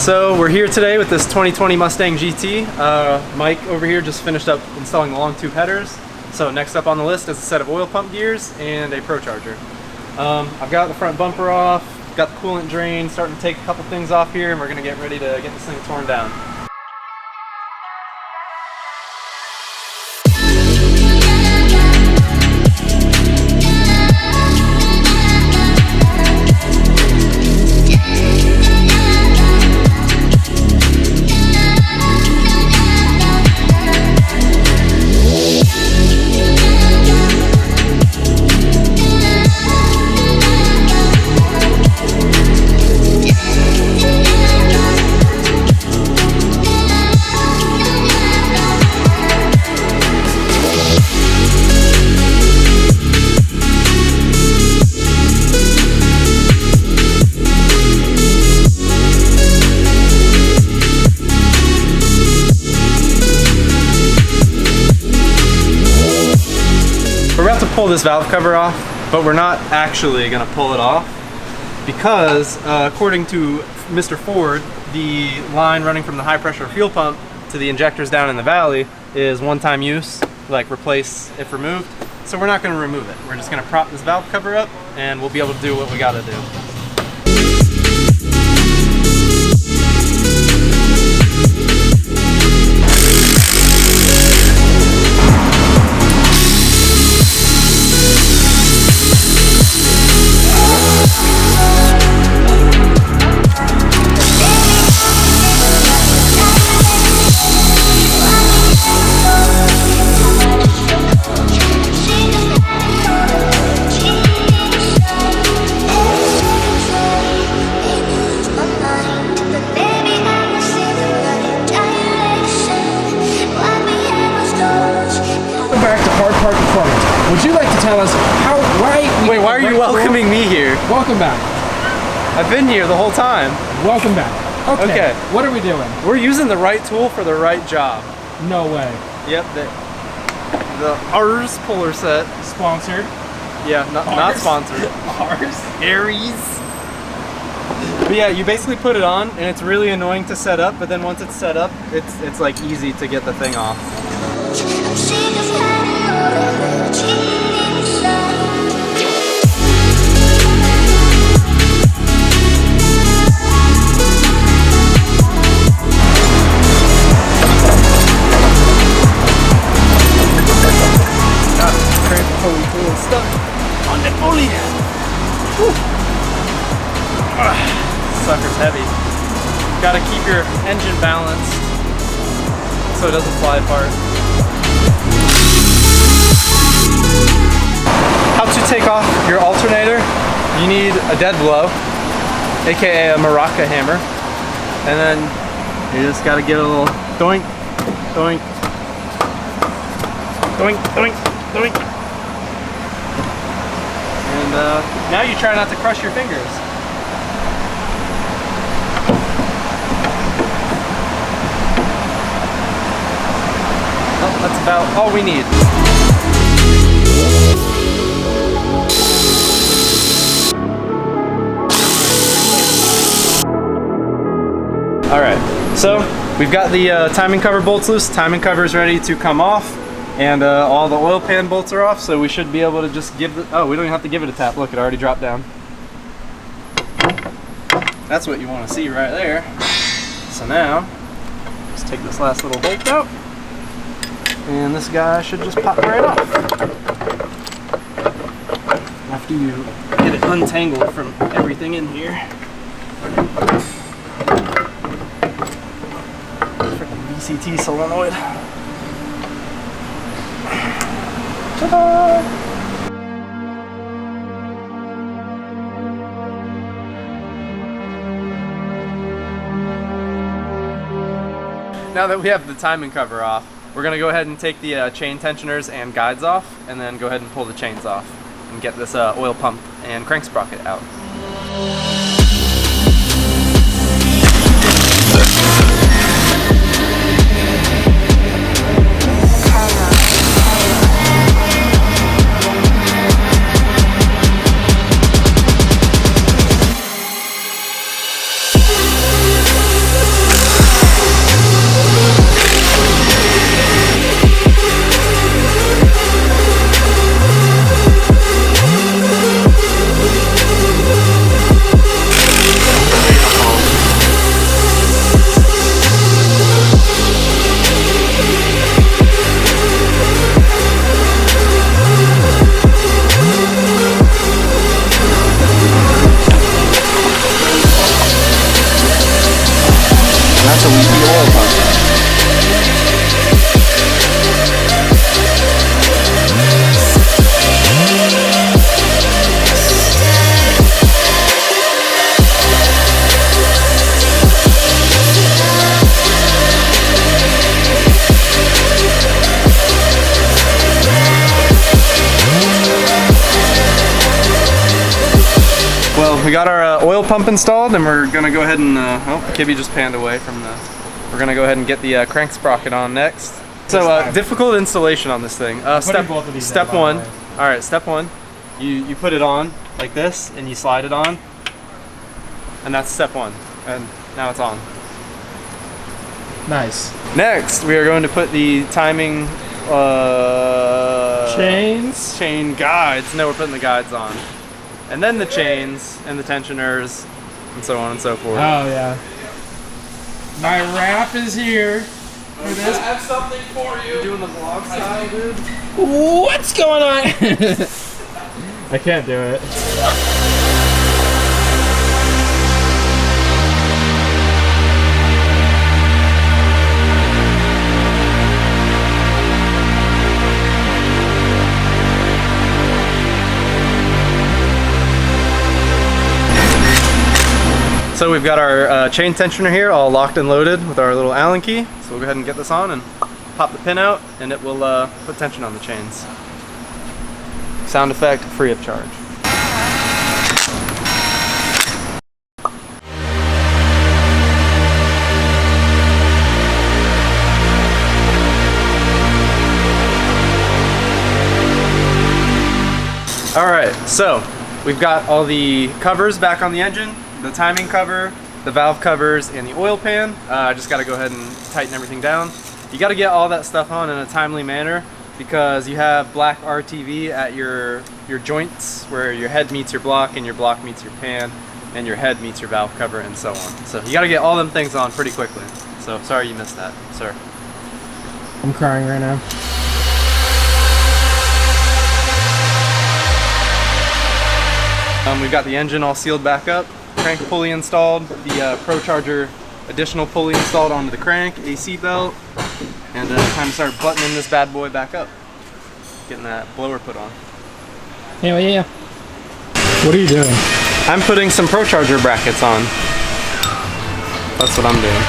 So we're here today with this 2020 Mustang GT. Mike over here just finished up installing the long tube headers. So next up on the list is a set of oil pump gears and a Procharger. I've got the front bumper off, got the coolant drain, starting to take a couple things off here, and we're going to get ready to get this thing torn down. We're about to pull this valve cover off, but we're not actually going to pull it off because according to Mr. Ford, the line running from the high pressure fuel pump to the injectors down in the valley is one-time use, like replace if removed. So we're not going to remove it. We're just going to prop this valve cover up and we'll be able to do what we got to do. Would you like to tell us why are you welcoming me here? Welcome back. I've been here the whole time. Welcome back. Okay. What are we doing? We're using the right tool for the right job. No way. Yep. The Ars puller set. Sponsored? Yeah, not sponsored. Ars? Aries. But yeah, you basically put it on and it's really annoying to set up, but then once it's set up, it's like easy to get the thing off. Stuck on the pulley. Sucker's heavy. Gotta keep your engine balanced so it doesn't fly apart. How to take off your alternator? You need a dead blow, aka a maraca hammer, and then you just gotta give it a little doink, doink, doink, doink, doink. And now you try not to crush your fingers. Well, that's about all we need. Alright, so we've got the timing cover bolts loose. Timing cover is ready to come off. And all the oil pan bolts are off, so we should be able to just give the... Oh, we don't even have to give it a tap. Look, it already dropped down. That's what you want to see right there. So now, just take this last little bolt out. And this guy should just pop right off. After you get it untangled from everything in here. Freaking VCT solenoid. Ta-da! Now that we have the timing cover off, we're going to go ahead and take the chain tensioners and guides off, and then go ahead and pull the chains off and get this oil pump and crank sprocket out. we got our oil pump installed, and we're gonna go ahead and, oh, Kibby just panned away from the, we're gonna go ahead and get the crank sprocket on next. So difficult installation on this thing. Step one. All right, step one. You put it on like this, and you slide it on, and that's step one. And now it's on. Nice. Next, we are going to put the timing chain guides. No, we're putting the guides on, and then the chains and the tensioners, and so on and so forth. Oh yeah. My wrap is here. I have something for you. You're doing the vlog style, dude. What's going on? I can't do it. So we've got our chain tensioner here all locked and loaded with our little Allen key. So we'll go ahead and get this on and pop the pin out, and it will put tension on the chains. Sound effect free of charge. All right, so we've got all the covers back on the engine. The timing cover, the valve covers, and the oil pan. I just gotta go ahead and tighten everything down. You gotta get all that stuff on in a timely manner because you have black RTV at your joints where your head meets your block and your block meets your pan and your head meets your valve cover and so on. So you gotta get all them things on pretty quickly. So sorry you missed that, sir. I'm crying right now. We've got the engine all sealed back up. Crank pulley installed, the Procharger additional pulley installed onto the crank, AC belt, and time to start buttoning this bad boy back up. Getting that blower put on. Yeah. What are you doing? I'm putting some Procharger brackets on. That's what I'm doing.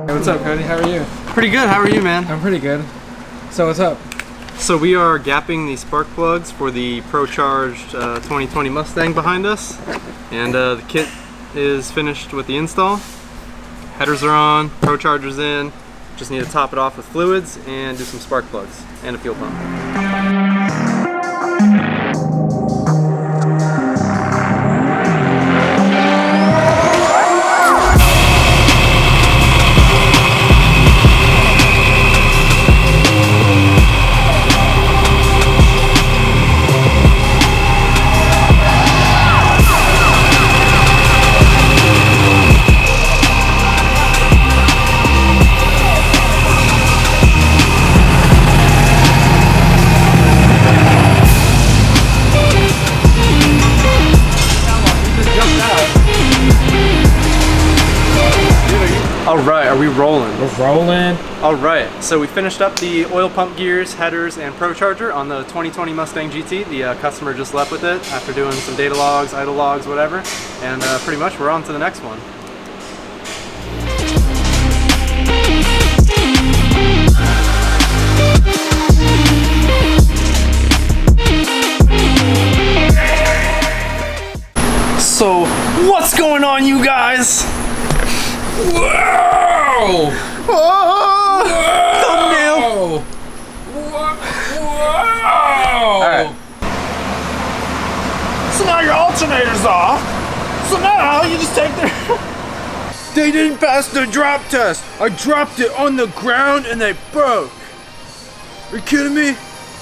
Hey, what's up, Cody? How are you? Pretty good, how are you, man? I'm pretty good. So what's up? So we are gapping the spark plugs for the Procharged 2020 Mustang behind us. And the kit is finished with the install. Headers are on, Procharger's in. Just need to top it off with fluids and do some spark plugs and a fuel pump. All right, are we rolling? We're rolling. All right, so we finished up the oil pump gears, headers, and Procharger on the 2020 Mustang GT. The customer just left with it after doing some data logs, idle logs, whatever. And pretty much we're on to the next one. So, what's going on, you guys? Whoa! Whoa! Thumbnail! Whoa! Alright. So now your alternator's off. So now you just take the... They didn't pass the drop test. I dropped it on the ground and they broke. Are you kidding me?